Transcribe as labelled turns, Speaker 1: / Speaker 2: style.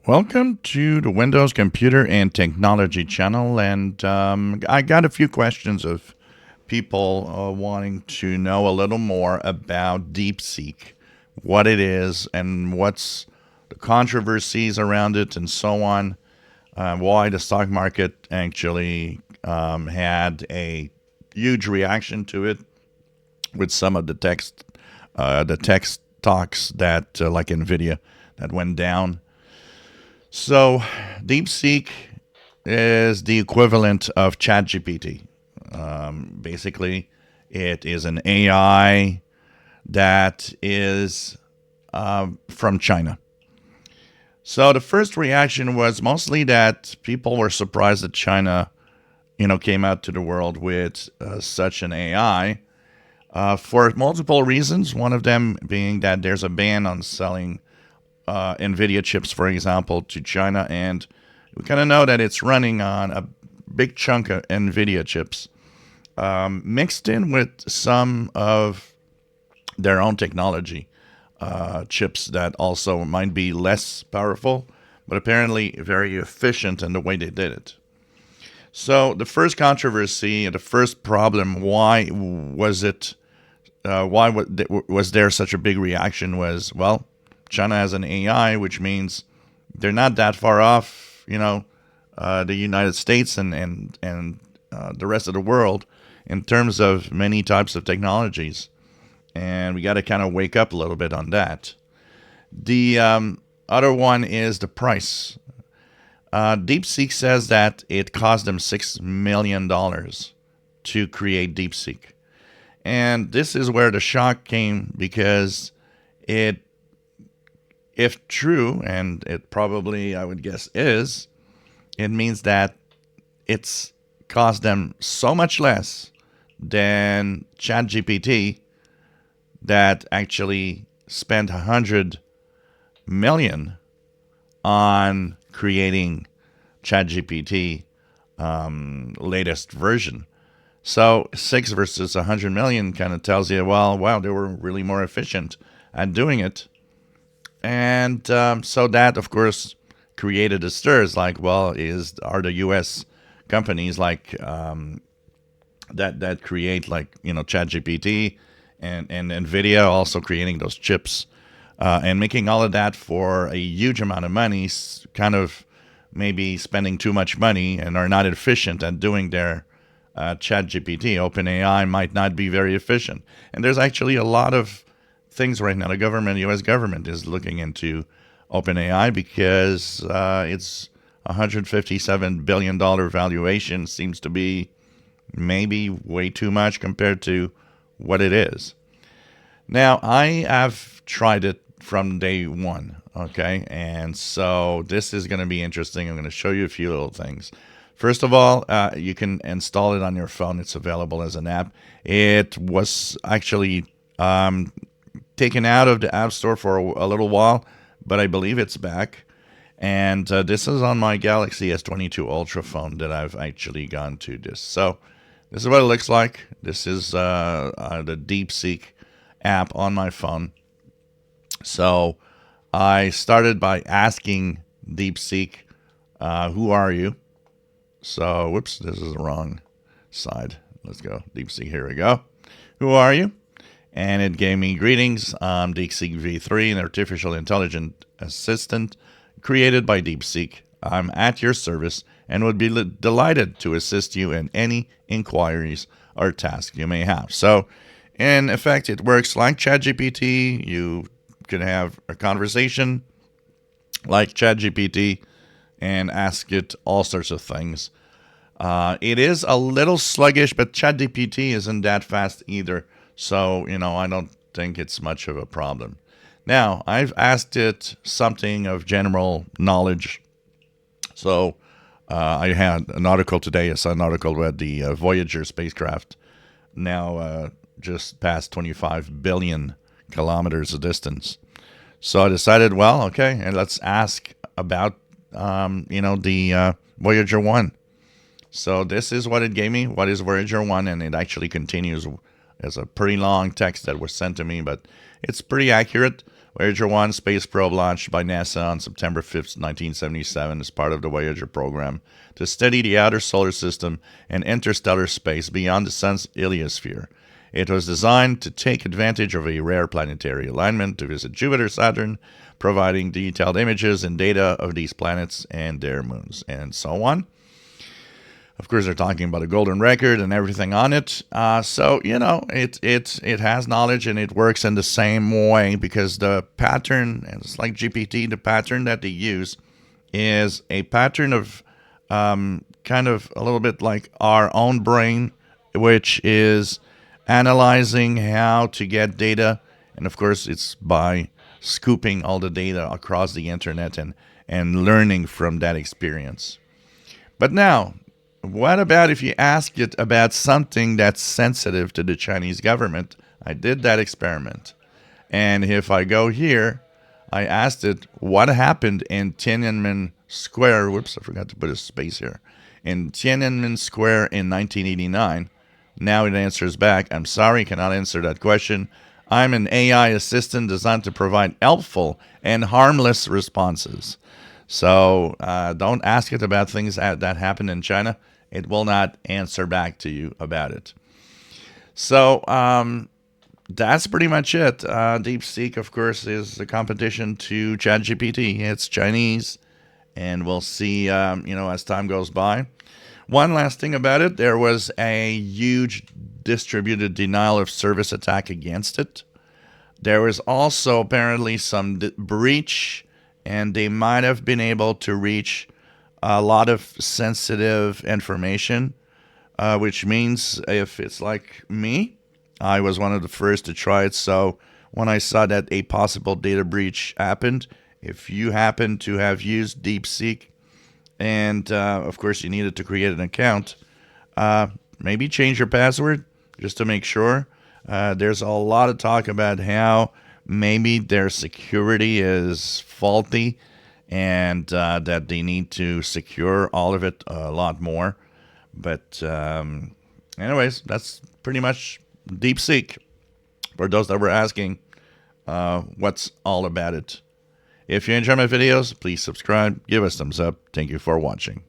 Speaker 1: Welcome to the Windows Computer and Technology channel. And I got a few questions of people wanting to know a little more about DeepSeek, what it is, and what's the controversies around it, and so on. Why the stock market actually had a huge reaction to it with some of the text talks that, like Nvidia, that went down. So, DeepSeek is the equivalent of Chat GPT. Basically, it is an AI that is from China. So the first reaction was mostly that people were surprised that China, came out to the world with such an AI for multiple reasons. One of them being that there's a ban on selling NVIDIA chips, for example, to China, and we kind of know that it's running on a big chunk of NVIDIA chips, mixed in with some of their own technology chips that also might be less powerful, but apparently very efficient in the way they did it. So the first controversy and the first problem, why was it? Why was there such a big reaction? Was, well, China has an AI, which means they're not that far off, the United States and the rest of the world in terms of many types of technologies. And we got to kind of wake up a little bit on that. The other one is the price. DeepSeek says that it cost them $6 million to create DeepSeek. And this is where the shock came, because if true, and it probably, I would guess, is, it means that it's cost them so much less than Chat GPT, that actually spent 100 million on creating Chat GPT latest version. So 6 versus 100 million kind of tells you, well, wow, they were really more efficient at doing it. And so that, of course, created a stirs. Like, well, are the U.S. companies like that create, like, ChatGPT and Nvidia also creating those chips and making all of that for a huge amount of money, kind of maybe spending too much money and are not efficient at doing their ChatGPT. OpenAI might not be very efficient, and there's actually a lot of things right now. The U.S. government is looking into OpenAI because its $157 billion valuation seems to be maybe way too much compared to what it is. Now, I have tried it from day one, okay? And so this is going to be interesting. I'm going to show you a few little things. First of all, you can install it on your phone. It's available as an app. It was actually taken out of the App Store for a little while, but I believe it's back. And this is on my Galaxy S22 Ultra phone that I've actually gone to this. So this is what it looks like. This is the DeepSeek app on my phone. So I started by asking DeepSeek, who are you? So, whoops, this is the wrong side. Let's go. DeepSeek, here we go. Who are you? And it gave me greetings. I'm DeepSeek V3, an artificial intelligence assistant created by DeepSeek. I'm at your service and would be delighted to assist you in any inquiries or tasks you may have. So, in effect, it works like ChatGPT. You can have a conversation like ChatGPT and ask it all sorts of things. It is a little sluggish, but ChatGPT isn't that fast either. So, I don't think it's much of a problem. Now, I've asked it something of general knowledge. So, I had an article today. I saw an article about the Voyager spacecraft, now just past 25 billion kilometers of distance. So I decided, well, okay, and let's ask about, the Voyager 1. So this is what it gave me. What is Voyager 1? And it actually continues as a pretty long text that was sent to me, but it's pretty accurate. Voyager 1 space probe launched by NASA on September 5th, 1977 as part of the Voyager program to study the outer solar system and interstellar space beyond the Sun's heliosphere. It was designed to take advantage of a rare planetary alignment to visit Jupiter, Saturn, providing detailed images and data of these planets and their moons, and so on. Of course, they're talking about a golden record and everything on it. So, you know, it has knowledge and it works in the same way because the pattern, and it's like GPT, the pattern that they use is a pattern of kind of a little bit like our own brain, which is analyzing how to get data. And of course, it's by scooping all the data across the internet and learning from that experience. But now, what about if you ask it about something that's sensitive to the Chinese government? I did that experiment. And if I go here, I asked it what happened in Tiananmen Square. Whoops, I forgot to put a space here. In Tiananmen Square in 1989. Now it answers back, I'm sorry, cannot answer that question. I'm an AI assistant designed to provide helpful and harmless responses. So don't ask it about things that happened in China. It will not answer back to you about it. So that's pretty much it. DeepSeek, of course, is the competition to Chat GPT. It's Chinese, and we'll see, as time goes by. One last thing about it, there was a huge distributed denial of service attack against it. There was also apparently some breach, and they might have been able to reach a lot of sensitive information, which means if it's like me, I was one of the first to try it. So when I saw that a possible data breach happened, if you happen to have used DeepSeek, and of course you needed to create an account, maybe change your password just to make sure. There's a lot of talk about how maybe their security is faulty and that they need to secure all of it a lot more. But anyways, that's pretty much DeepSeek. For those that were asking what's all about it. If you enjoy my videos, please subscribe, give us a thumbs up. Thank you for watching.